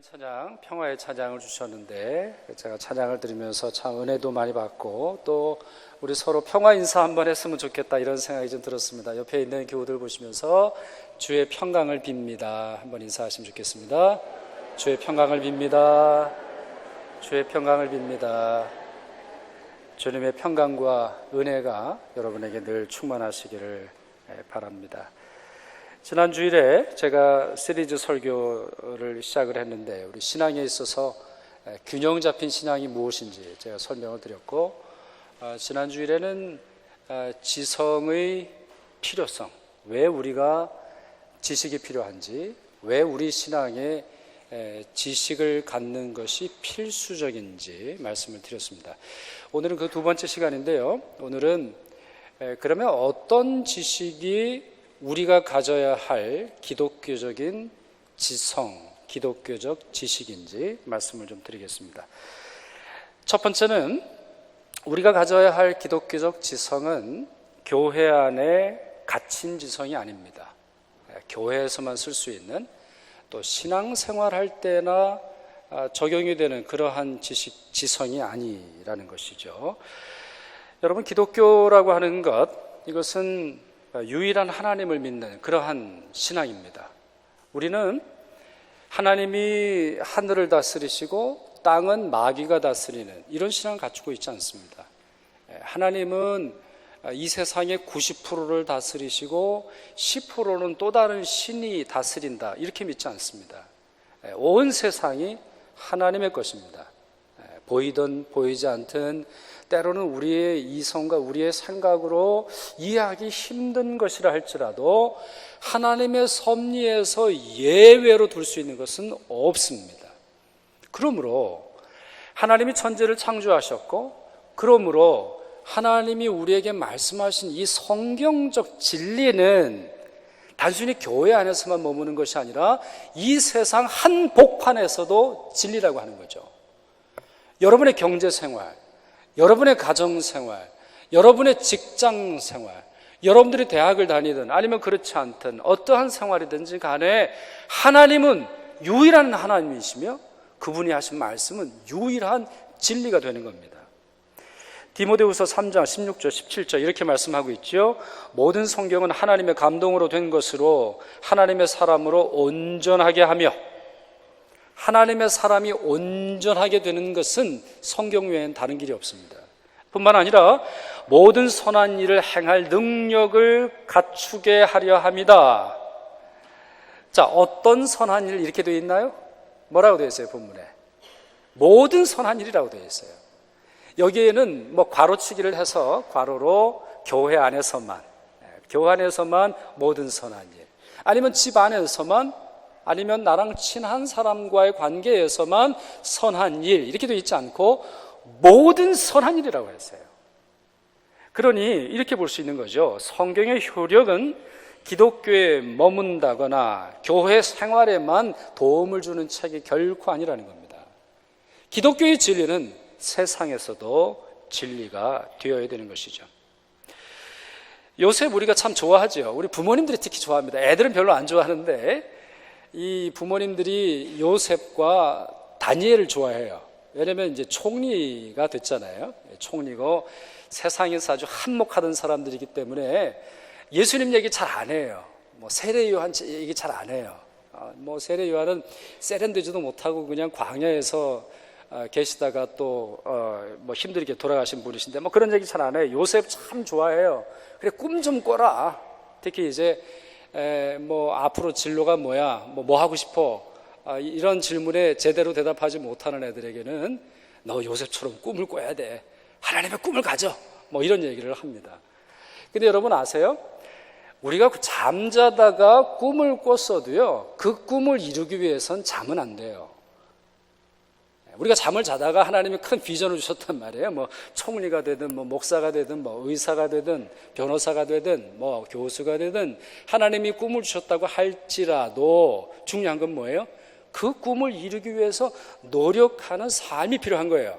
찬양, 평화의 찬양을 주셨는데 제가 찬양을 들으면서 참 은혜도 많이 받고 또 우리 서로 평화 인사 한번 했으면 좋겠다 이런 생각이 좀 들었습니다. 옆에 있는 교우들 보시면서 주의 평강을 빕니다. 한번 인사하시면 좋겠습니다. 주의 평강을 빕니다. 주의 평강을 빕니다. 주님의 평강과 은혜가 여러분에게 늘 충만하시기를 바랍니다. 지난 주일에 제가 시리즈 설교를 시작을 했는데 우리 신앙에 있어서 균형 잡힌 신앙이 무엇인지 제가 설명을 드렸고, 지난 주일에는 지성의 필요성, 왜 우리가 지식이 필요한지, 왜 우리 신앙에 지식을 갖는 것이 필수적인지 말씀을 드렸습니다. 오늘은 그 두 번째 시간인데요, 오늘은 그러면 어떤 지식이 우리가 가져야 할 기독교적인 지성, 기독교적 지식인지 말씀을 좀 드리겠습니다. 첫 번째는 우리가 가져야 할 기독교적 지성은 교회 안에 갇힌 지성이 아닙니다. 교회에서만 쓸 수 있는, 또 신앙생활할 때나 적용이 되는 그러한 지성이 아니라는 것이죠. 여러분, 기독교라고 하는 것, 이것은 유일한 하나님을 믿는 그러한 신앙입니다. 우리는 하나님이 하늘을 다스리시고 땅은 마귀가 다스리는 이런 신앙을 갖추고 있지 않습니다. 하나님은 이 세상의 90%를 다스리시고 10%는 또 다른 신이 다스린다, 이렇게 믿지 않습니다. 온 세상이 하나님의 것입니다. 보이든 보이지 않든, 때로는 우리의 이성과 우리의 생각으로 이해하기 힘든 것이라 할지라도 하나님의 섭리에서 예외로 둘 수 있는 것은 없습니다. 그러므로 하나님이 천지를 창조하셨고, 그러므로 하나님이 우리에게 말씀하신 이 성경적 진리는 단순히 교회 안에서만 머무는 것이 아니라 이 세상 한복판에서도 진리라고 하는 거죠. 여러분의 경제생활, 여러분의 가정생활, 여러분의 직장생활, 여러분들이 대학을 다니든 아니면 그렇지 않든 어떠한 생활이든지 간에 하나님은 유일한 하나님이시며 그분이 하신 말씀은 유일한 진리가 되는 겁니다. 디모데후서 3장 16절 17절 이렇게 말씀하고 있죠. 모든 성경은 하나님의 감동으로 된 것으로 하나님의 사람으로 온전하게 하며, 하나님의 사람이 온전하게 되는 것은 성경 외엔 다른 길이 없습니다. 뿐만 아니라 모든 선한 일을 행할 능력을 갖추게 하려 합니다. 자, 어떤 선한 일 이렇게 되어 있나요? 뭐라고 되어 있어요? 본문에 모든 선한 일이라고 되어 있어요. 여기에는 뭐 괄호치기를 해서 괄호로 교회 안에서만 모든 선한 일, 아니면 집 안에서만, 아니면 나랑 친한 사람과의 관계에서만 선한 일, 이렇게 되어 있지 않고 모든 선한 일이라고 했어요. 그러니 이렇게 볼 수 있는 거죠. 성경의 효력은 기독교에 머문다거나 교회 생활에만 도움을 주는 책이 결코 아니라는 겁니다. 기독교의 진리는 세상에서도 진리가 되어야 되는 것이죠. 요셉 우리가 참 좋아하죠. 우리 부모님들이 특히 좋아합니다. 애들은 별로 안 좋아하는데 이 부모님들이 요셉과 다니엘을 좋아해요. 왜냐면 이제 총리가 됐잖아요. 총리고 세상에서 아주 한몫하던 사람들이기 때문에 예수님 얘기 잘 안 해요. 뭐 세례 요한 얘기 잘 안 해요. 뭐 세례 요한은 세련되지도 못하고 그냥 광야에서 계시다가 또 뭐 힘들게 돌아가신 분이신데 뭐 그런 얘기 잘 안 해요. 요셉 참 좋아해요. 그래, 꿈 좀 꿔라. 특히 이제 뭐 앞으로 진로가 뭐야, 뭐 하고 싶어, 이런 질문에 제대로 대답하지 못하는 애들에게는 너 요셉처럼 꿈을 꿔야 돼, 하나님의 꿈을 가져, 뭐 이런 얘기를 합니다. 근데 여러분 아세요? 우리가 잠자다가 꿈을 꿨어도요, 그 꿈을 이루기 위해선 잠은 안 돼요. 우리가 잠을 자다가 하나님이 큰 비전을 주셨단 말이에요. 뭐 총리가 되든 뭐 목사가 되든 뭐 의사가 되든 변호사가 되든 뭐 교수가 되든 하나님이 꿈을 주셨다고 할지라도 중요한 건 뭐예요? 그 꿈을 이루기 위해서 노력하는 삶이 필요한 거예요.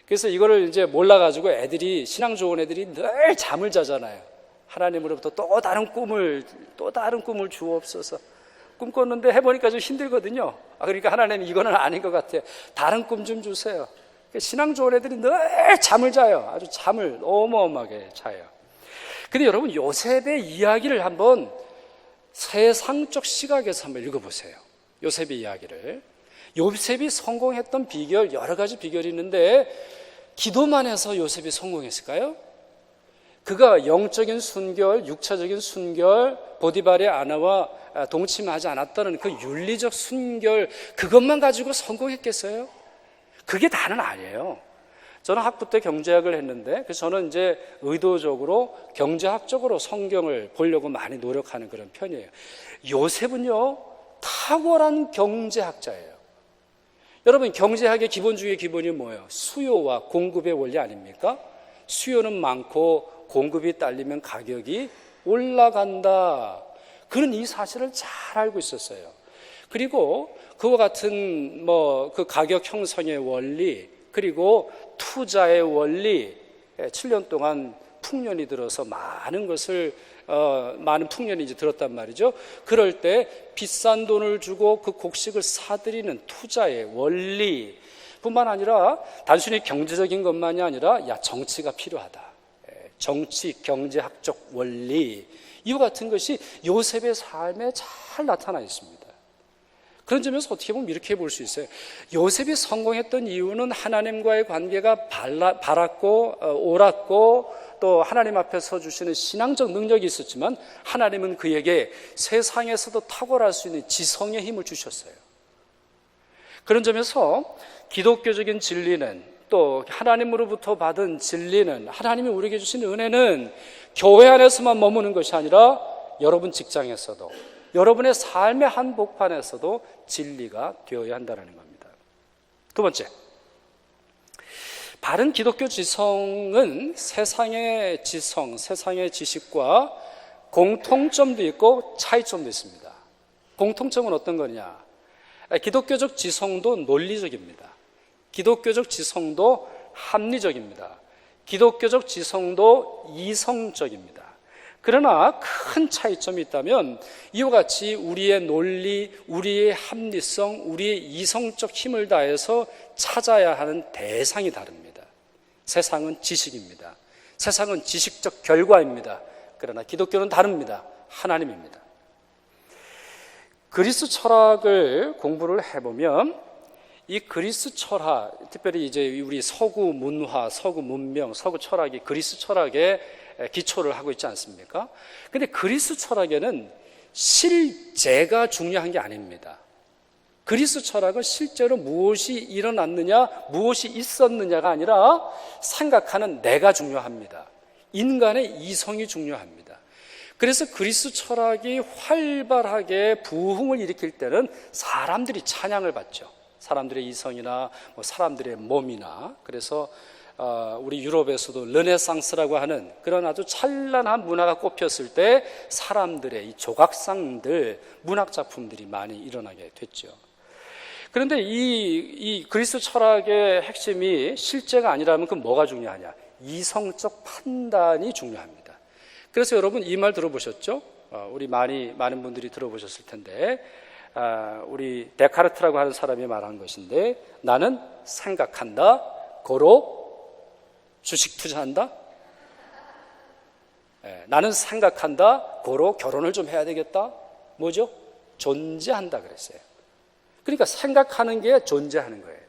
그래서 이거를 이제 몰라가지고 애들이, 신앙 좋은 애들이 늘 잠을 자잖아요. 하나님으로부터 또 다른 꿈을 주옵소서, 꿨는데 해보니까 좀 힘들거든요. 그러니까 하나님 이거는 아닌 것 같아요. 다른 꿈 좀 주세요. 신앙 좋은 애들이 늘 잠을 자요. 아주 잠을 어마어마하게 자요. 근데 여러분, 요셉의 이야기를 한번 세상적 시각에서 한번 읽어보세요. 요셉의 이야기를. 요셉이 성공했던 비결, 여러 가지 비결이 있는데 기도만 해서 요셉이 성공했을까요? 그가 영적인 순결, 육체적인 순결, 보디발의 아내와 동침하지 않았다는 그 윤리적 순결, 그것만 가지고 성공했겠어요? 그게 다는 아니에요. 저는 학부 때 경제학을 했는데, 그래서 저는 이제 의도적으로 경제학적으로 성경을 보려고 많이 노력하는 그런 편이에요. 요셉은요, 탁월한 경제학자예요. 여러분, 경제학의 기본 중에 기본이 뭐예요? 수요와 공급의 원리 아닙니까? 수요는 많고 공급이 딸리면 가격이 올라간다. 그는 이 사실을 잘 알고 있었어요. 그리고 그와 같은 그 가격 형성의 원리, 그리고 투자의 원리, 7년 동안 풍년이 들어서 많은 풍년이 이제 들었단 말이죠. 그럴 때 비싼 돈을 주고 그 곡식을 사들이는 투자의 원리 뿐만 아니라 단순히 경제적인 것만이 아니라 정치가 필요하다. 정치, 경제학적 원리, 이와 같은 것이 요셉의 삶에 잘 나타나 있습니다. 그런 점에서 어떻게 보면 이렇게 볼 수 있어요. 요셉이 성공했던 이유는 하나님과의 관계가 바랐고 옳았고 또 하나님 앞에 서주시는 신앙적 능력이 있었지만 하나님은 그에게 세상에서도 탁월할 수 있는 지성의 힘을 주셨어요. 그런 점에서 기독교적인 진리는, 또 하나님으로부터 받은 진리는, 하나님이 우리에게 주신 은혜는 교회 안에서만 머무는 것이 아니라 여러분 직장에서도, 여러분의 삶의 한복판에서도 진리가 되어야 한다는 겁니다. 두 번째, 바른 기독교 지성은 세상의 지성, 세상의 지식과 공통점도 있고 차이점도 있습니다. 공통점은 어떤 거냐? 기독교적 지성도 논리적입니다. 기독교적 지성도 합리적입니다. 기독교적 지성도 이성적입니다. 그러나 큰 차이점이 있다면 이와 같이 우리의 논리, 우리의 합리성, 우리의 이성적 힘을 다해서 찾아야 하는 대상이 다릅니다. 세상은 지식입니다. 세상은 지식적 결과입니다. 그러나 기독교는 다릅니다. 하나님입니다. 그리스 철학을 공부를 해보면 이 그리스 철학, 특별히 이제 우리 서구 문화, 서구 문명, 서구 철학이 그리스 철학에 기초를 하고 있지 않습니까? 근데 그리스 철학에는 실제가 중요한 게 아닙니다. 그리스 철학은 실제로 무엇이 일어났느냐, 무엇이 있었느냐가 아니라 생각하는 내가 중요합니다. 인간의 이성이 중요합니다. 그래서 그리스 철학이 활발하게 부흥을 일으킬 때는 사람들이 찬양을 받죠. 사람들의 이성이나 사람들의 몸이나. 그래서 우리 유럽에서도 르네상스라고 하는 그런 아주 찬란한 문화가 꼽혔을 때 사람들의 이 조각상들, 문학 작품들이 많이 일어나게 됐죠. 그런데 이 그리스 철학의 핵심이 실제가 아니라면 그럼 뭐가 중요하냐? 이성적 판단이 중요합니다. 그래서 여러분 이 말 들어보셨죠? 우리 많은 분들이 들어보셨을 텐데, 우리 데카르트라고 하는 사람이 말한 것인데, 나는 생각한다, 고로 주식 투자한다. 나는 생각한다, 고로 결혼을 좀 해야 되겠다. 뭐죠? 존재한다 그랬어요. 그러니까 생각하는 게 존재하는 거예요.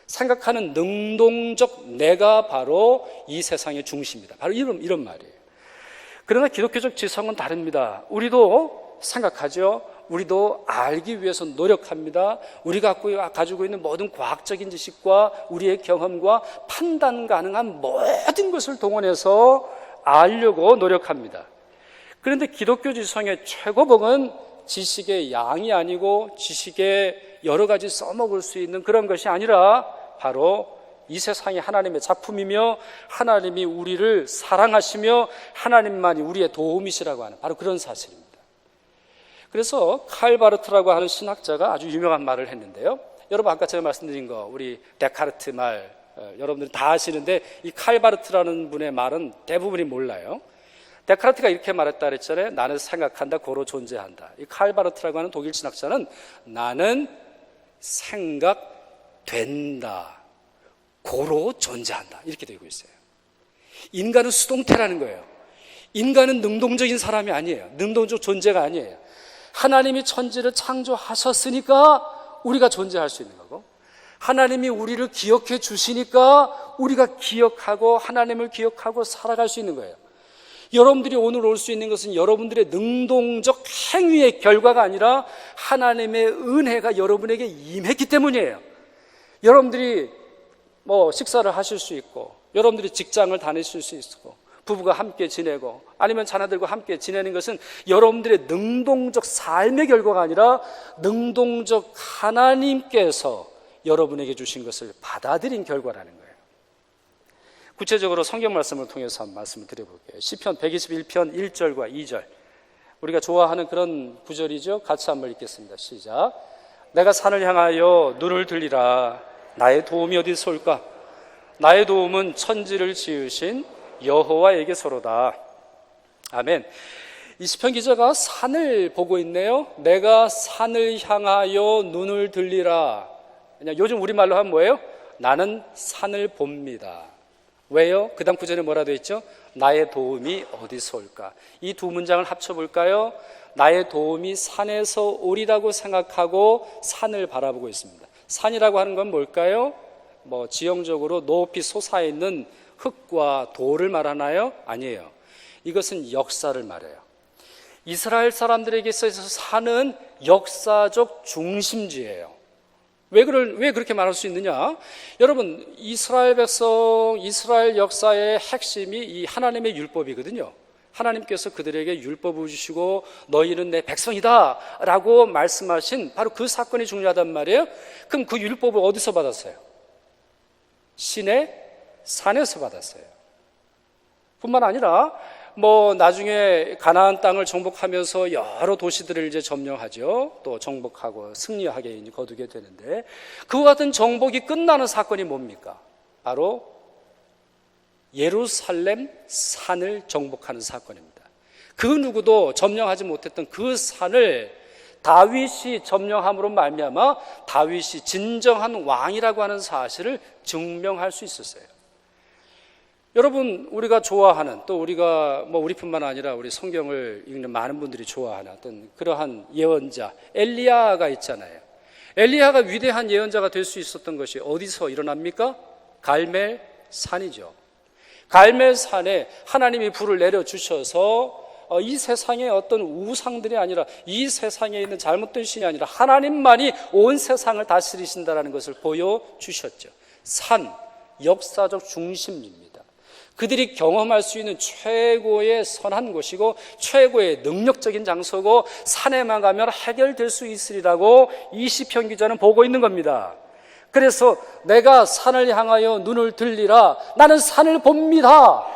생각하는 능동적 내가 바로 이 세상의 중심이다. 바로 이런 말이에요. 그러나 기독교적 지성은 다릅니다. 우리도 생각하죠. 우리도 알기 위해서 노력합니다. 우리가 가지고 있는 모든 과학적인 지식과 우리의 경험과 판단 가능한 모든 것을 동원해서 알려고 노력합니다. 그런데 기독교 지성의 최고봉은 지식의 양이 아니고 지식의 여러 가지 써먹을 수 있는 그런 것이 아니라 바로 이 세상이 하나님의 작품이며 하나님이 우리를 사랑하시며 하나님만이 우리의 도움이시라고 하는 바로 그런 사실입니다. 그래서 칼 바르트라고 하는 신학자가 아주 유명한 말을 했는데요. 여러분 아까 제가 말씀드린 거 우리 데카르트 말 여러분들이 다 아시는데 이 칼 바르트라는 분의 말은 대부분이 몰라요. 데카르트가 이렇게 말했다 그랬잖아요. 나는 생각한다, 고로 존재한다. 이 칼 바르트라고 하는 독일 신학자는 나는 생각된다, 고로 존재한다, 이렇게 되고 있어요. 인간은 수동태라는 거예요. 인간은 능동적인 사람이 아니에요. 능동적 존재가 아니에요. 하나님이 천지를 창조하셨으니까 우리가 존재할 수 있는 거고, 하나님이 우리를 기억해 주시니까 우리가 기억하고 하나님을 기억하고 살아갈 수 있는 거예요. 여러분들이 오늘 올 수 있는 것은 여러분들의 능동적 행위의 결과가 아니라 하나님의 은혜가 여러분에게 임했기 때문이에요. 여러분들이 식사를 하실 수 있고, 여러분들이 직장을 다니실 수 있고, 부부가 함께 지내고, 아니면 자녀들과 함께 지내는 것은 여러분들의 능동적 삶의 결과가 아니라 능동적 하나님께서 여러분에게 주신 것을 받아들인 결과라는 거예요. 구체적으로 성경 말씀을 통해서 한번 말씀을 드려볼게요. 시편 121편 1절과 2절, 우리가 좋아하는 그런 구절이죠. 같이 한번 읽겠습니다. 시작. 내가 산을 향하여 눈을 들리라. 나의 도움이 어디서 올까? 나의 도움은 천지를 지으신 여호와에게서로다. 아멘. 이 시편 기자가 산을 보고 있네요. 내가 산을 향하여 눈을 들리라. 그냥 요즘 우리말로 하면 뭐예요? 나는 산을 봅니다. 왜요? 그 다음 구절에 뭐라 되어 있죠? 나의 도움이 어디서 올까? 이 두 문장을 합쳐볼까요? 나의 도움이 산에서 오리라고 생각하고 산을 바라보고 있습니다. 산이라고 하는 건 뭘까요? 지형적으로 높이 솟아있는 흙과 돌을 말하나요? 아니에요. 이것은 역사를 말해요. 이스라엘 사람들에게 있어서 산은 역사적 중심지예요. 왜 그렇게 말할 수 있느냐? 여러분, 이스라엘 백성, 이스라엘 역사의 핵심이 이 하나님의 율법이거든요. 하나님께서 그들에게 율법을 주시고 너희는 내 백성이다 라고 말씀하신 바로 그 사건이 중요하단 말이에요. 그럼 그 율법을 어디서 받았어요? 시내 산에서 받았어요. 뿐만 아니라 나중에 가나안 땅을 정복하면서 여러 도시들을 이제 점령하죠. 또 정복하고 승리하게 거두게 되는데, 그와 같은 정복이 끝나는 사건이 뭡니까? 바로 예루살렘 산을 정복하는 사건입니다. 그 누구도 점령하지 못했던 그 산을 다윗이 점령함으로 말미암아 다윗이 진정한 왕이라고 하는 사실을 증명할 수 있었어요. 여러분, 우리가 좋아하는, 또 우리뿐만 아니라 우리 성경을 읽는 많은 분들이 좋아하는 어떤 그러한 예언자 엘리야가 있잖아요. 엘리야가 위대한 예언자가 될 수 있었던 것이 어디서 일어납니까? 갈멜산이죠. 갈멜산에 하나님이 불을 내려주셔서 이 세상에 어떤 우상들이 아니라, 이 세상에 있는 잘못된 신이 아니라 하나님만이 온 세상을 다스리신다는 것을 보여주셨죠. 산, 역사적 중심입니다. 그들이 경험할 수 있는 최고의 선한 곳이고 최고의 능력적인 장소고, 산에만 가면 해결될 수 있으리라고 이 시편 기자는 보고 있는 겁니다. 그래서 내가 산을 향하여 눈을 들리라. 나는 산을 봅니다.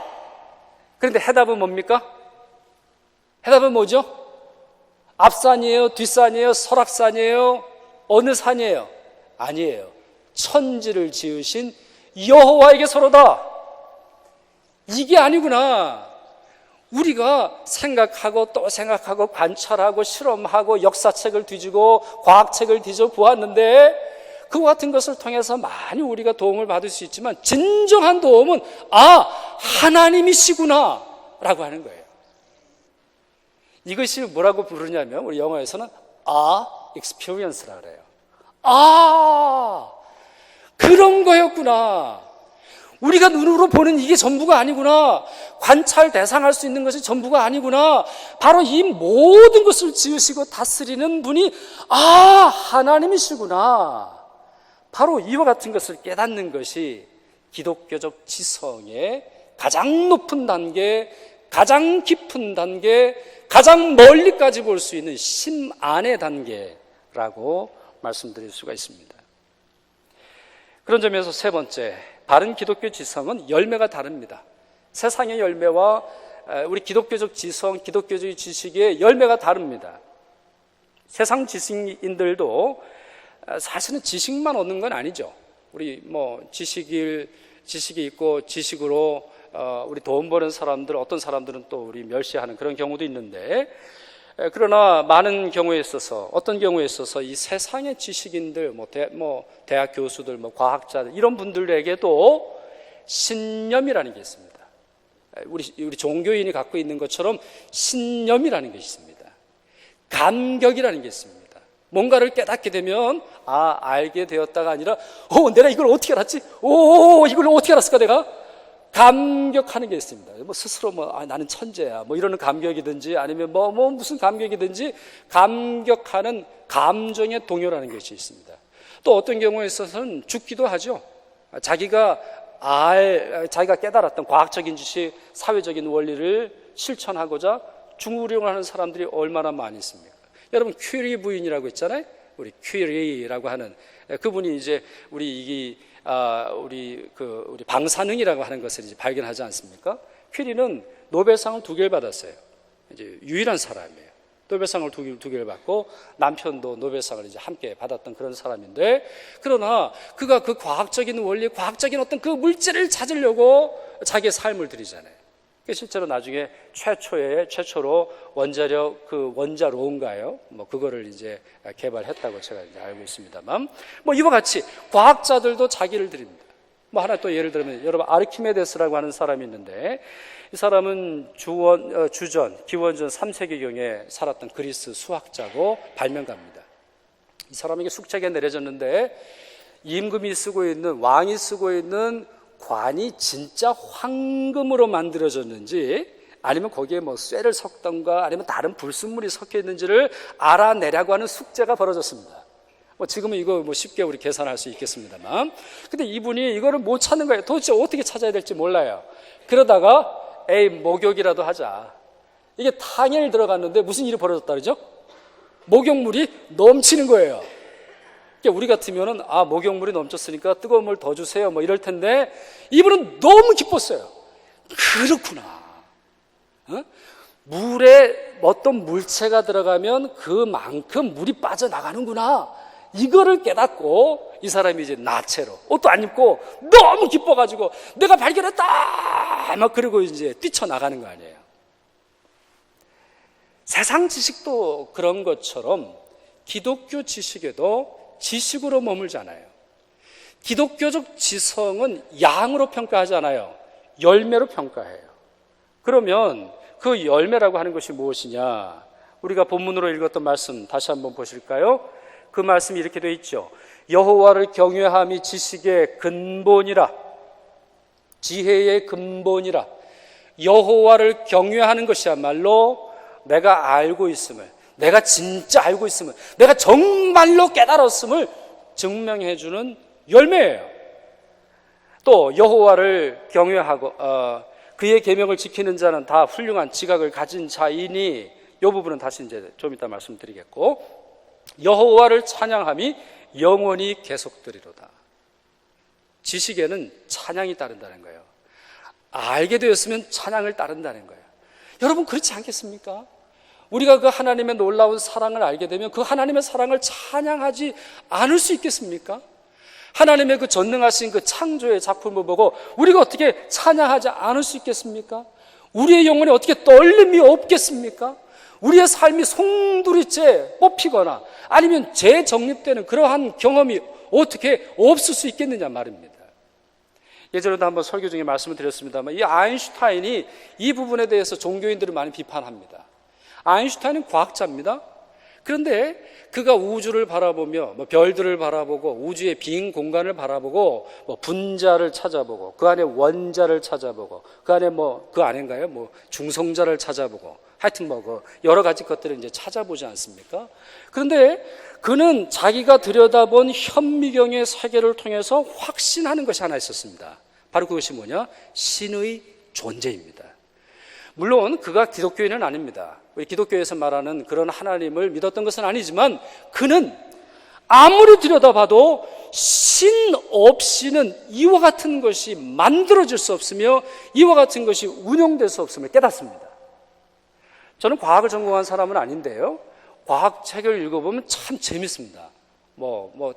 그런데 해답은 뭡니까? 해답은 뭐죠? 앞산이에요? 뒷산이에요? 설악산이에요? 어느 산이에요? 아니에요. 천지를 지으신 여호와에게서로다. 이게 아니구나. 우리가 생각하고 또 생각하고 관찰하고 실험하고 역사책을 뒤지고 과학책을 뒤져 보았는데, 그와 같은 것을 통해서 많이 우리가 도움을 받을 수 있지만, 진정한 도움은 하나님이시구나 라고 하는 거예요. 이것이 뭐라고 부르냐면, 우리 영어에서는 experience라고 그래요. 그런 거였구나. 우리가 눈으로 보는 이게 전부가 아니구나. 관찰 대상할 수 있는 것이 전부가 아니구나. 바로 이 모든 것을 지으시고 다스리는 분이 하나님이시구나. 바로 이와 같은 것을 깨닫는 것이 기독교적 지성의 가장 높은 단계, 가장 깊은 단계, 가장 멀리까지 볼 수 있는 심 안의 단계라고 말씀드릴 수가 있습니다. 그런 점에서 세 번째, 바른 기독교 지성은 열매가 다릅니다. 세상의 열매와 우리 기독교적 지성, 기독교적 지식의 열매가 다릅니다. 세상 지식인들도 사실은 지식만 얻는 건 아니죠. 우리 지식이 있고 지식으로 우리 돈 버는 사람들, 어떤 사람들은 또 우리 멸시하는 그런 경우도 있는데, 그러나 많은 경우에 있어서, 어떤 경우에 있어서 이 세상의 지식인들, 대학 교수들, 과학자들, 이런 분들에게도 신념이라는 게 있습니다. 우리 종교인이 갖고 있는 것처럼 신념이라는 게 있습니다. 감격이라는 게 있습니다. 뭔가를 깨닫게 되면 알게 되었다가 아니라 내가 이걸 어떻게 알았지? 이걸 어떻게 알았을까 내가? 감격하는 게 있습니다. 스스로 나는 천재야 이러는 감격이든지 아니면 무슨 감격이든지 감격하는 감정의 동요라는 것이 있습니다. 또 어떤 경우에 있어서는 죽기도 하죠. 자기가 깨달았던 과학적인 지식, 사회적인 원리를 실천하고자 죽으려고 하는 사람들이 얼마나 많이 있습니까? 여러분, 큐리 부인이라고 있잖아요. 우리 큐리라고 하는 그분이 이제 우리 방사능이라고 하는 것을 이제 발견하지 않습니까? 큐리는 노벨상을 2개를 받았어요. 이제 유일한 사람이에요. 노벨상을 2개를 받고 남편도 노벨상을 이제 함께 받았던 그런 사람인데, 그러나 그가 그 과학적인 원리, 과학적인 어떤 그 물질을 찾으려고 자기의 삶을 들이잖아요. 실제로 나중에 최초로 원자력 원자로인가요? 그거를 이제 개발했다고 제가 이제 알고 있습니다만, 이와 같이 과학자들도 자기를 드립니다. 하나 또 예를 들면, 여러분 아르키메데스라고 하는 사람이 있는데, 이 사람은 기원전 3세기경에 살았던 그리스 수학자고 발명가입니다. 이 사람에게 숙제가 내려졌는데, 왕이 쓰고 있는 관이 진짜 황금으로 만들어졌는지, 아니면 거기에 쇠를 섞던가 아니면 다른 불순물이 섞여 있는지를 알아내려고 하는 숙제가 벌어졌습니다. 지금은 이거 쉽게 우리 계산할 수 있겠습니다만, 근데 이분이 이거를 못 찾는 거예요. 도대체 어떻게 찾아야 될지 몰라요. 그러다가 목욕이라도 하자. 이게 탕에 들어갔는데 무슨 일이 벌어졌다 그러죠? 목욕물이 넘치는 거예요. 우리 같으면은 목욕물이 넘쳤으니까 뜨거운 물 더 주세요 이럴 텐데, 이분은 너무 기뻤어요. 그렇구나. 물에 어떤 물체가 들어가면 그만큼 물이 빠져나가는구나. 이거를 깨닫고 이 사람이 이제 나체로 옷도 안 입고 너무 기뻐가지고 내가 발견했다 그러고 이제 뛰쳐나가는 거 아니에요. 세상 지식도 그런 것처럼 기독교 지식에도 지식으로 머물지 않아요. 기독교적 지성은 양으로 평가하지 않아요. 열매로 평가해요. 그러면 그 열매라고 하는 것이 무엇이냐? 우리가 본문으로 읽었던 말씀 다시 한번 보실까요? 그 말씀이 이렇게 되어 있죠. 여호와를 경외함이 지식의 근본이라, 지혜의 근본이라. 여호와를 경외하는 것이야말로 내가 알고 있음을, 내가 진짜 알고 있음을, 내가 정말로 깨달았음을 증명해 주는 열매예요. 또 여호와를 경외하고 그의 계명을 지키는 자는 다 훌륭한 지각을 가진 자이니, 이 부분은 다시 이제 좀 이따 말씀드리겠고, 여호와를 찬양함이 영원히 계속되리로다. 지식에는 찬양이 따른다는 거예요. 알게 되었으면 찬양을 따른다는 거예요. 여러분, 그렇지 않겠습니까? 우리가 그 하나님의 놀라운 사랑을 알게 되면 그 하나님의 사랑을 찬양하지 않을 수 있겠습니까? 하나님의 그 전능하신 그 창조의 작품을 보고 우리가 어떻게 찬양하지 않을 수 있겠습니까? 우리의 영혼에 어떻게 떨림이 없겠습니까? 우리의 삶이 송두리째 뽑히거나 아니면 재정립되는 그러한 경험이 어떻게 없을 수 있겠느냐 말입니다. 예전에도 한번 설교 중에 말씀을 드렸습니다만, 이 아인슈타인이 이 부분에 대해서 종교인들을 많이 비판합니다. 아인슈타인은 과학자입니다. 그런데 그가 우주를 바라보며 별들을 바라보고 우주의 빈 공간을 바라보고 분자를 찾아보고 그 안에 원자를 찾아보고 그 안에 그 안인가요? 중성자를 찾아보고 하여튼 그 여러 가지 것들을 이제 찾아보지 않습니까? 그런데 그는 자기가 들여다본 현미경의 세계를 통해서 확신하는 것이 하나 있었습니다. 바로 그것이 뭐냐? 신의 존재입니다. 물론 그가 기독교인은 아닙니다. 우리 기독교에서 말하는 그런 하나님을 믿었던 것은 아니지만, 그는 아무리 들여다봐도 신 없이는 이와 같은 것이 만들어질 수 없으며 이와 같은 것이 운영될 수 없음을 깨닫습니다. 저는 과학을 전공한 사람은 아닌데요, 과학책을 읽어보면 참 재밌습니다.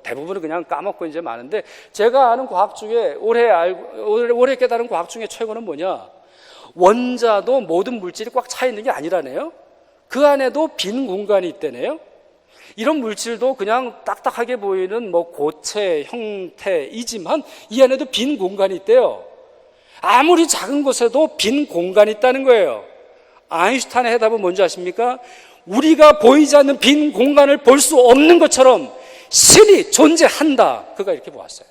대부분은 그냥 까먹고 이제 많은데, 제가 아는 과학 중에 올해 깨달은 과학 중에 최고는 뭐냐? 원자도 모든 물질이 꽉 차 있는 게 아니라네요. 그 안에도 빈 공간이 있다네요. 이런 물질도 그냥 딱딱하게 보이는 고체 형태이지만 이 안에도 빈 공간이 있대요. 아무리 작은 곳에도 빈 공간이 있다는 거예요. 아인슈타인의 해답은 뭔지 아십니까? 우리가 보이지 않는 빈 공간을 볼 수 없는 것처럼 신이 존재한다. 그가 이렇게 보았어요.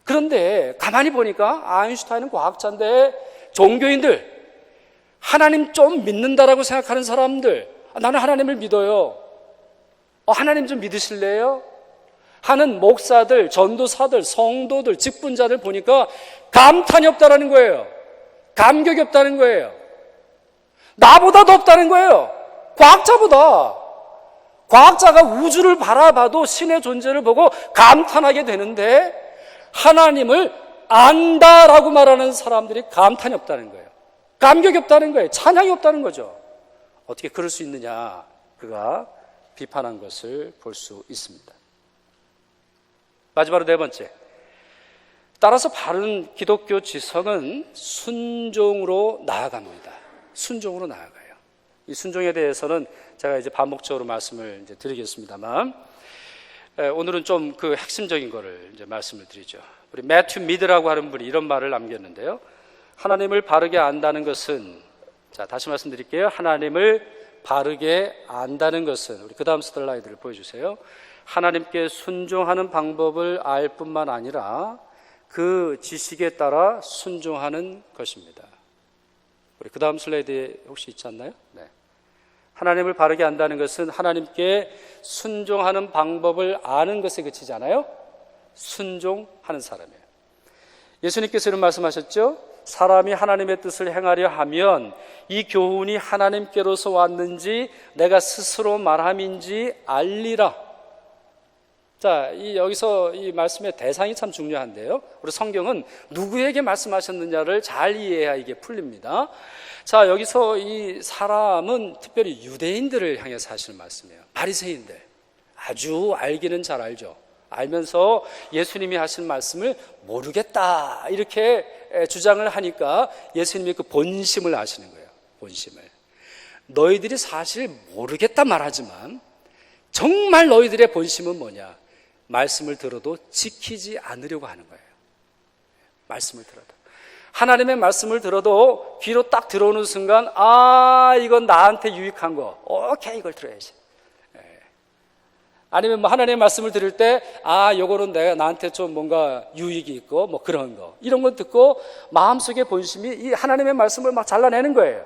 그런데 가만히 보니까 아인슈타인은 과학자인데 종교인들, 하나님 좀 믿는다라고 생각하는 사람들, 나는 하나님을 믿어요, 하나님 좀 믿으실래요? 하는 목사들, 전도사들, 성도들, 직분자들 보니까 감탄이 없다라는 거예요. 감격이 없다는 거예요. 나보다 더 없다는 거예요. 과학자보다. 과학자가 우주를 바라봐도 신의 존재를 보고 감탄하게 되는데, 하나님을 안다라고 말하는 사람들이 감탄이 없다는 거예요. 감격이 없다는 거예요. 찬양이 없다는 거죠. 어떻게 그럴 수 있느냐, 그가 비판한 것을 볼 수 있습니다. 마지막으로 네 번째, 따라서 바른 기독교 지성은 순종으로 나아갑니다. 순종으로 나아가요. 이 순종에 대해서는 제가 이제 반복적으로 말씀을 이제 드리겠습니다만, 오늘은 좀 그 핵심적인 거를 이제 말씀을 드리죠. 우리 매튜 미드라고 하는 분이 이런 말을 남겼는데요. 하나님을 바르게 안다는 것은, 자, 다시 말씀드릴게요. 하나님을 바르게 안다는 것은, 우리 그 다음 슬라이드를 보여주세요. 하나님께 순종하는 방법을 알 뿐만 아니라 그 지식에 따라 순종하는 것입니다. 우리 그 다음 슬라이드에 혹시 있지 않나요? 네. 하나님을 바르게 안다는 것은 하나님께 순종하는 방법을 아는 것에 그치지 않아요? 순종하는 사람이에요. 예수님께서 이런 말씀하셨죠? 사람이 하나님의 뜻을 행하려 하면 이 교훈이 하나님께로서 왔는지 내가 스스로 말함인지 알리라. 자, 여기서 이 말씀의 대상이 참 중요한데요. 우리 성경은 누구에게 말씀하셨느냐를 잘 이해해야 이게 풀립니다. 자, 여기서 이 사람은 특별히 유대인들을 향해서 하시는 말씀이에요. 바리새인들. 아주 알기는 잘 알죠. 알면서 예수님이 하신 말씀을 모르겠다 이렇게 주장을 하니까 예수님이 그 본심을 아시는 거예요. 본심을. 너희들이 사실 모르겠다 말하지만 정말 너희들의 본심은 뭐냐? 말씀을 들어도 지키지 않으려고 하는 거예요. 말씀을 들어도. 하나님의 말씀을 들어도 귀로 딱 들어오는 순간, 이건 나한테 유익한 거, 오케이, 이걸 들어야지. 아니면 하나님의 말씀을 들을 때, 요거는 나한테 좀 뭔가 유익이 있고, 그런 거. 이런 거 듣고 마음속의 본심이 이 하나님의 말씀을 막 잘라내는 거예요.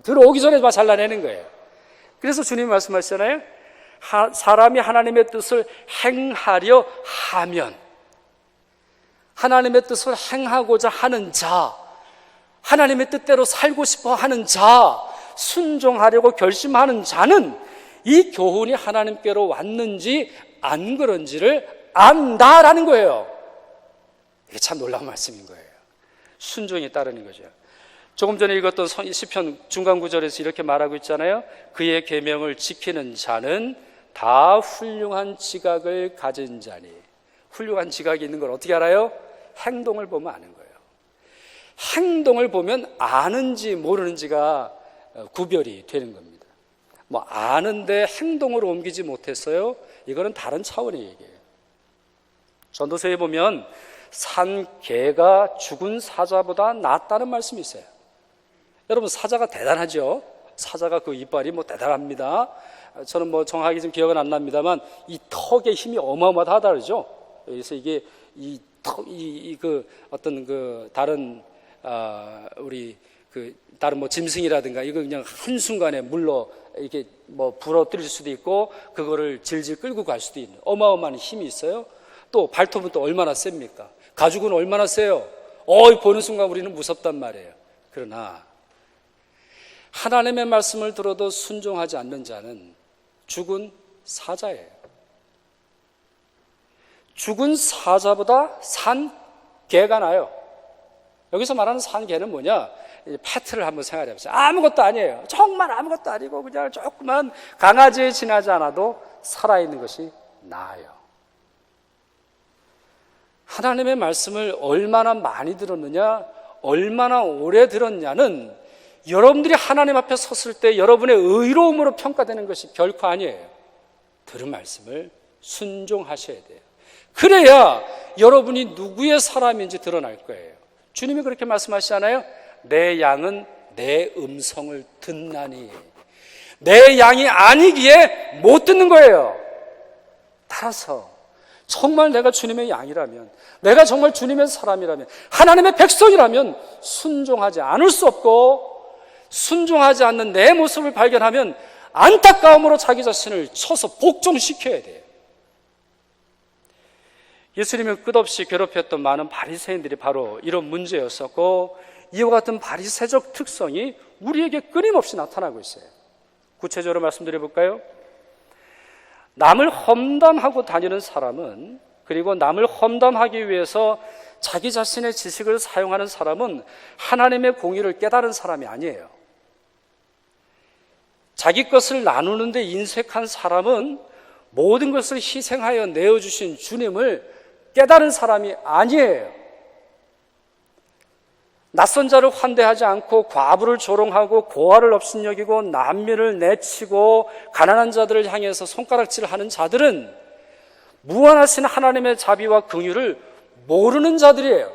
들어오기 전에 막 잘라내는 거예요. 그래서 주님이 말씀하시잖아요. 사람이 하나님의 뜻을 행하려 하면, 하나님의 뜻을 행하고자 하는 자, 하나님의 뜻대로 살고 싶어 하는 자, 순종하려고 결심하는 자는 이 교훈이 하나님께로 왔는지 안 그런지를 안다라는 거예요. 이게 참 놀라운 말씀인 거예요. 순종이 따르는 거죠. 조금 전에 읽었던 시편 중간 구절에서 이렇게 말하고 있잖아요. 그의 계명을 지키는 자는 다 훌륭한 지각을 가진 자니. 훌륭한 지각이 있는 걸 어떻게 알아요? 행동을 보면 아는 거예요. 행동을 보면 아는지 모르는지가 구별이 되는 겁니다. 아는데 행동으로 옮기지 못했어요? 이거는 다른 차원의 얘기예요. 전도서에 보면 산 개가 죽은 사자보다 낫다는 말씀이 있어요. 여러분, 사자가 대단하죠? 사자가 그 이빨이 대단합니다. 저는 정확하게 좀 기억은 안 납니다만 이 턱의 힘이 어마어마하다 그러죠. 그래서 이게 다른 우리 다른 짐승이라든가 이거 그냥 한순간에 물로 이렇게 부러뜨릴 수도 있고 그거를 질질 끌고 갈 수도 있는 어마어마한 힘이 있어요. 또 발톱은 또 얼마나 셉니까? 가죽은 얼마나 세요? 보는 순간 우리는 무섭단 말이에요. 그러나 하나님의 말씀을 들어도 순종하지 않는 자는 죽은 사자예요. 죽은 사자보다 산 개가 나요. 여기서 말하는 산 개는 뭐냐? 패트를 한번 생각해 보세요. 아무것도 아니에요. 정말 아무것도 아니고 그냥 조그만 강아지에 지나지 않아도 살아있는 것이 나아요. 하나님의 말씀을 얼마나 많이 들었느냐, 얼마나 오래 들었냐는 여러분들이 하나님 앞에 섰을 때 여러분의 의로움으로 평가되는 것이 결코 아니에요. 들은 말씀을 순종하셔야 돼요. 그래야 여러분이 누구의 사람인지 드러날 거예요. 주님이 그렇게 말씀하시잖아요. 내 양은 내 음성을 듣나니. 내 양이 아니기에 못 듣는 거예요. 따라서 정말 내가 주님의 양이라면, 내가 정말 주님의 사람이라면, 하나님의 백성이라면 순종하지 않을 수 없고, 순종하지 않는 내 모습을 발견하면 안타까움으로 자기 자신을 쳐서 복종시켜야 돼요. 예수님을 끝없이 괴롭혔던 많은 바리새인들이 바로 이런 문제였었고, 이와 같은 바리새적 특성이 우리에게 끊임없이 나타나고 있어요. 구체적으로 말씀드려 볼까요? 남을 험담하고 다니는 사람은, 그리고 남을 험담하기 위해서 자기 자신의 지식을 사용하는 사람은 하나님의 공의를 깨달은 사람이 아니에요. 자기 것을 나누는데 인색한 사람은 모든 것을 희생하여 내어주신 주님을 깨달은 사람이 아니에요. 낯선 자를 환대하지 않고 과부를 조롱하고 고아를 업신여기고 난민을 내치고 가난한 자들을 향해서 손가락질하는 자들은 무한하신 하나님의 자비와 긍휼을 모르는 자들이에요.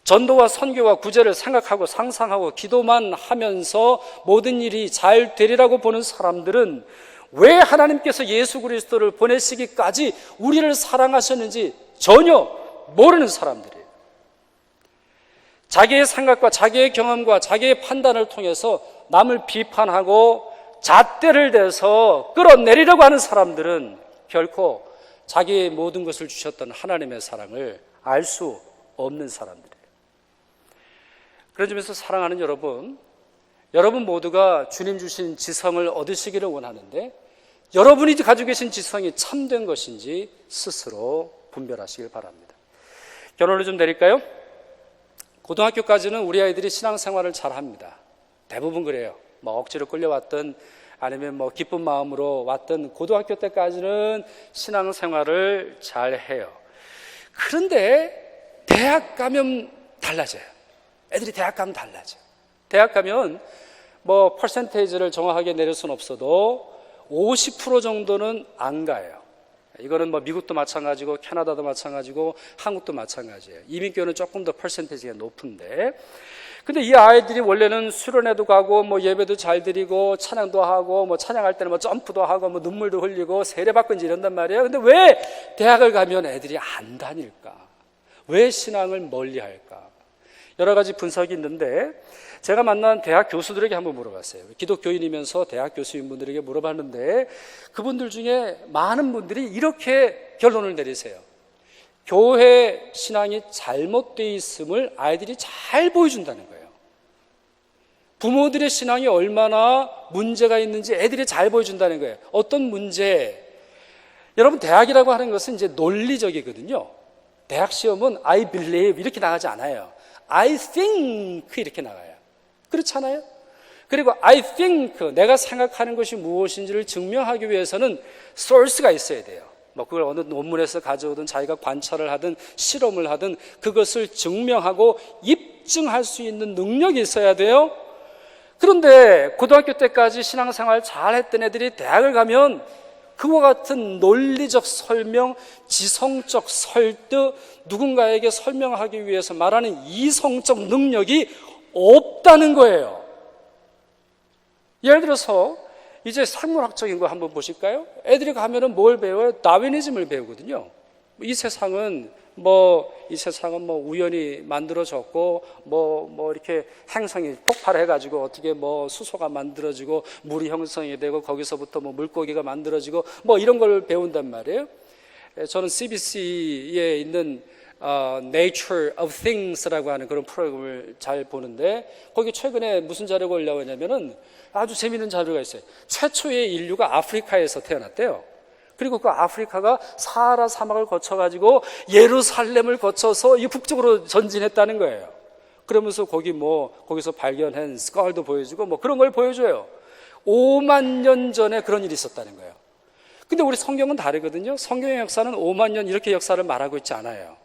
전도와 선교와 구제를 생각하고 상상하고 기도만 하면서 모든 일이 잘 되리라고 보는 사람들은 왜 하나님께서 예수 그리스도를 보내시기까지 우리를 사랑하셨는지 전혀 모르는 사람들이에요. 자기의 생각과 자기의 경험과 자기의 판단을 통해서 남을 비판하고 잣대를 대서 끌어내리려고 하는 사람들은 결코 자기의 모든 것을 주셨던 하나님의 사랑을 알 수 없는 사람들이에요. 그런 점에서 사랑하는 여러분 모두가 주님 주신 지성을 얻으시기를 원하는데, 여러분이 가지고 계신 지성이 참된 것인지 스스로 분별하시길 바랍니다. 결론을 좀 내릴까요? 고등학교까지는 우리 아이들이 신앙생활을 잘합니다. 대부분 그래요. 억지로 끌려왔든 아니면 기쁜 마음으로 왔든 고등학교 때까지는 신앙생활을 잘해요. 그런데 대학 가면 달라져요. 애들이 대학 가면 달라져요. 대학 가면 퍼센테이지를 정확하게 내릴 수는 없어도 50% 정도는 안 가요. 이거는 미국도 마찬가지고 캐나다도 마찬가지고 한국도 마찬가지예요. 이민교는 조금 더 퍼센테이지가 높은데, 근데 이 아이들이 원래는 수련회도 가고 예배도 잘 드리고 찬양도 하고 찬양할 때는 점프도 하고 눈물도 흘리고 세례받고 이런단 말이에요. 근데 왜 대학을 가면 애들이 안 다닐까? 왜 신앙을 멀리 할까? 여러 가지 분석이 있는데, 제가 만난 대학 교수들에게 한번 물어봤어요. 기독교인이면서 대학 교수님분들에게 물어봤는데, 그분들 중에 많은 분들이 이렇게 결론을 내리세요. 교회 신앙이 잘못되어 있음을 아이들이 잘 보여준다는 거예요. 부모들의 신앙이 얼마나 문제가 있는지 애들이 잘 보여준다는 거예요. 어떤 문제? 여러분, 대학이라고 하는 것은 이제 논리적이거든요. 대학 시험은 I believe 이렇게 나가지 않아요. I think 이렇게 나가요. 그렇잖아요? 그리고 I think, 내가 생각하는 것이 무엇인지를 증명하기 위해서는 source가 있어야 돼요. 그걸 어느 논문에서 가져오든 자기가 관찰을 하든 실험을 하든 그것을 증명하고 입증할 수 있는 능력이 있어야 돼요. 그런데 고등학교 때까지 신앙생활 잘했던 애들이 대학을 가면 그와 같은 논리적 설명, 지성적 설득, 누군가에게 설명하기 위해서 말하는 이성적 능력이 없다는 거예요. 예를 들어서 이제 생물학적인 거 한번 보실까요? 애들이 가면은 뭘 배워요? 다윈이즘을 배우거든요. 이 세상은 우연히 만들어졌고 이렇게 행성이 폭발해가지고 어떻게 수소가 만들어지고 물이 형성이 되고 거기서부터 물고기가 만들어지고 이런 걸 배운단 말이에요. 저는 CBC에 있는 Nature of Things라고 하는 그런 프로그램을 잘 보는데, 거기 최근에 무슨 자료가 올라오냐면은 아주 재미있는 자료가 있어요. 최초의 인류가 아프리카에서 태어났대요. 그리고 그 아프리카가 사하라 사막을 거쳐가지고 예루살렘을 거쳐서 이 북쪽으로 전진했다는 거예요. 그러면서 거기서 발견한 스컬도 보여주고 그런 걸 보여줘요. 5만 년 전에 그런 일이 있었다는 거예요. 근데 우리 성경은 다르거든요. 성경의 역사는 5만 년 이렇게 역사를 말하고 있지 않아요.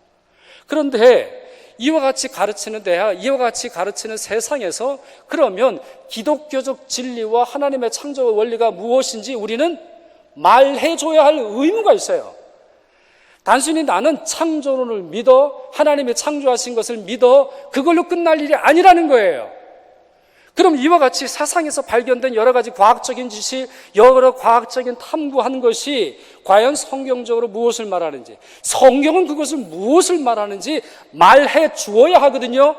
그런데 이와 같이 가르치는 대학, 이와 같이 가르치는 세상에서 그러면 기독교적 진리와 하나님의 창조 원리가 무엇인지 우리는 말해줘야 할 의무가 있어요. 단순히 나는 창조론을 믿어, 하나님이 창조하신 것을 믿어, 그걸로 끝날 일이 아니라는 거예요. 그럼 이와 같이 세상에서 발견된 여러 가지 과학적인 지식, 여러 과학적인 탐구한 것이 과연 성경적으로 무엇을 말하는지, 성경은 그것을 무엇을 말하는지 말해 주어야 하거든요.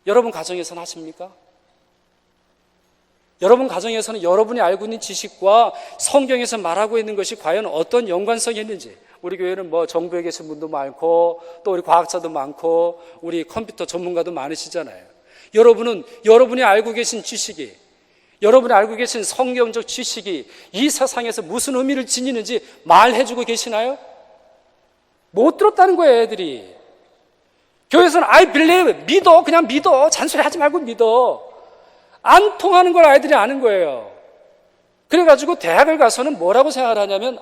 여러분 가정에서는 하십니까? 여러분 가정에서는 여러분이 알고 있는 지식과 성경에서 말하고 있는 것이 과연 어떤 연관성이 있는지, 우리 교회는 뭐 정부에 계신 분도 많고 또 우리 과학자도 많고 우리 컴퓨터 전문가도 많으시잖아요. 여러분은 여러분이 알고 계신 지식이, 여러분이 알고 계신 성경적 지식이 이 세상에서 무슨 의미를 지니는지 말해주고 계시나요? 못 들었다는 거예요, 애들이. 교회에서는 I believe, 믿어, 그냥 믿어, 잔소리 하지 말고 믿어. 안 통하는 걸 아이들이 아는 거예요. 그래가지고 대학을 가서는 뭐라고 생각을 하냐면,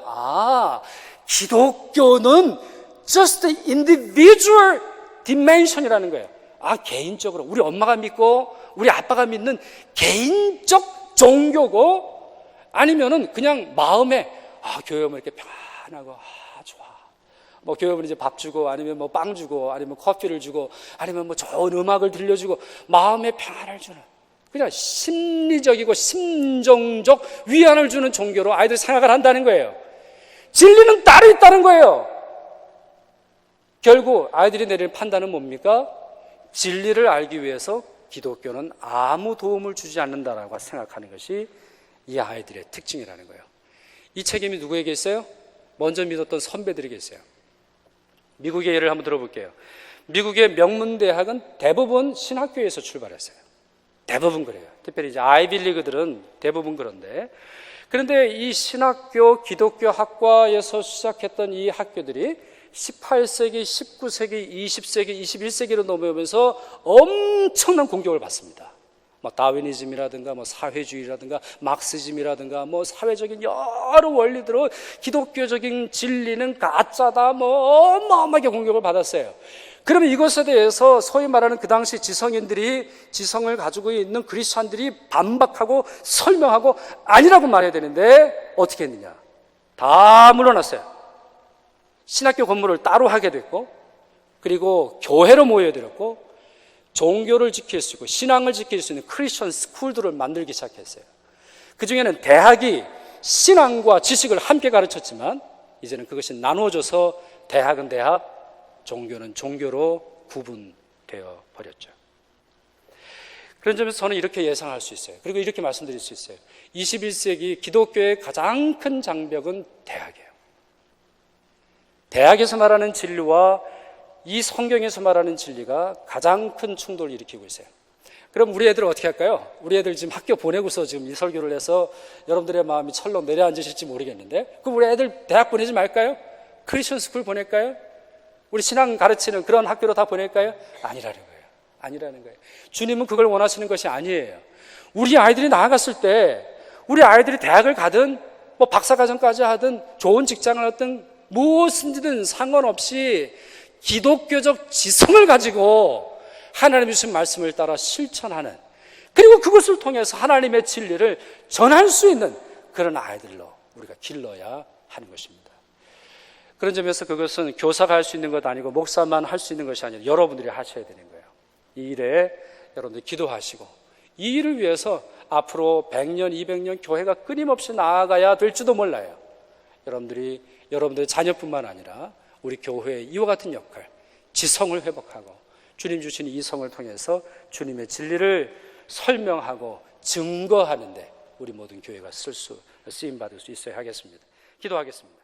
기독교는 just individual dimension이라는 거예요. 개인적으로 우리 엄마가 믿고 우리 아빠가 믿는 개인적 종교고, 아니면은 그냥 마음에 교회 오면 이렇게 편하고 좋아. 뭐 교회 오면 이제 밥 주고, 아니면 뭐 빵 주고, 아니면 커피를 주고, 아니면 뭐 좋은 음악을 들려주고 마음에 평안을 주는, 그냥 심리적이고 심정적 위안을 주는 종교로 아이들 생각을 한다는 거예요. 진리는 따로 있다는 거예요. 결국 아이들이 내릴 판단은 뭡니까? 진리를 알기 위해서 기독교는 아무 도움을 주지 않는다라고 생각하는 것이 이 아이들의 특징이라는 거예요. 이 책임이 누구에게 있어요? 먼저 믿었던 선배들에게 있어요. 미국의 예를 한번 들어볼게요. 미국의 명문대학은 대부분 신학교에서 출발했어요. 대부분 그래요. 특별히 이제 아이빌리그들은 대부분 그런데, 그런데 이 신학교, 기독교 학과에서 시작했던 이 학교들이 18세기, 19세기, 20세기, 21세기로 넘어오면서 엄청난 공격을 받습니다. 뭐 다윈이즘이라든가 뭐 사회주의라든가 막시즘이라든가 뭐 사회적인 여러 원리들로 기독교적인 진리는 가짜다, 뭐 어마어마하게 공격을 받았어요. 그러면 이것에 대해서 소위 말하는 그 당시 지성인들이, 지성을 가지고 있는 그리스도인들이 반박하고 설명하고 아니라고 말해야 되는데 어떻게 했느냐? 다 물러났어요. 신학교 건물을 따로 하게 됐고, 그리고 교회로 모여들었고, 종교를 지킬 수 있고 신앙을 지킬 수 있는 크리스천 스쿨들을 만들기 시작했어요. 그 중에는 대학이 신앙과 지식을 함께 가르쳤지만 이제는 그것이 나누어져서 대학은 대학, 종교는 종교로 구분되어 버렸죠. 그런 점에서 저는 이렇게 예상할 수 있어요. 그리고 이렇게 말씀드릴 수 있어요. 21세기 기독교의 가장 큰 장벽은 대학이에요. 대학에서 말하는 진리와 이 성경에서 말하는 진리가 가장 큰 충돌을 일으키고 있어요. 그럼 우리 애들은 어떻게 할까요? 우리 애들 지금 학교 보내고서 지금 이 설교를 해서 여러분들의 마음이 철렁 내려앉으실지 모르겠는데, 그럼 우리 애들 대학 보내지 말까요? 크리스천 스쿨 보낼까요? 우리 신앙 가르치는 그런 학교로 다 보낼까요? 아니라는 거예요. 아니라는 거예요. 주님은 그걸 원하시는 것이 아니에요. 우리 아이들이 나아갔을 때, 우리 아이들이 대학을 가든 뭐 박사과정까지 하든 좋은 직장을 하든 무엇이든 상관없이 기독교적 지성을 가지고 하나님의 주신 말씀을 따라 실천하는, 그리고 그것을 통해서 하나님의 진리를 전할 수 있는 그런 아이들로 우리가 길러야 하는 것입니다. 그런 점에서 그것은 교사가 할 수 있는 것 아니고 목사만 할 수 있는 것이 아니라 여러분들이 하셔야 되는 거예요. 이 일에 여러분들 기도하시고, 이 일을 위해서 앞으로 100년, 200년 교회가 끊임없이 나아가야 될지도 몰라요. 여러분들의 자녀뿐만 아니라 우리 교회의 이와 같은 역할, 지성을 회복하고 주님 주신 이 성을 통해서 주님의 진리를 설명하고 증거하는데 우리 모든 교회가 쓰임받을 수 있어야 하겠습니다. 기도하겠습니다.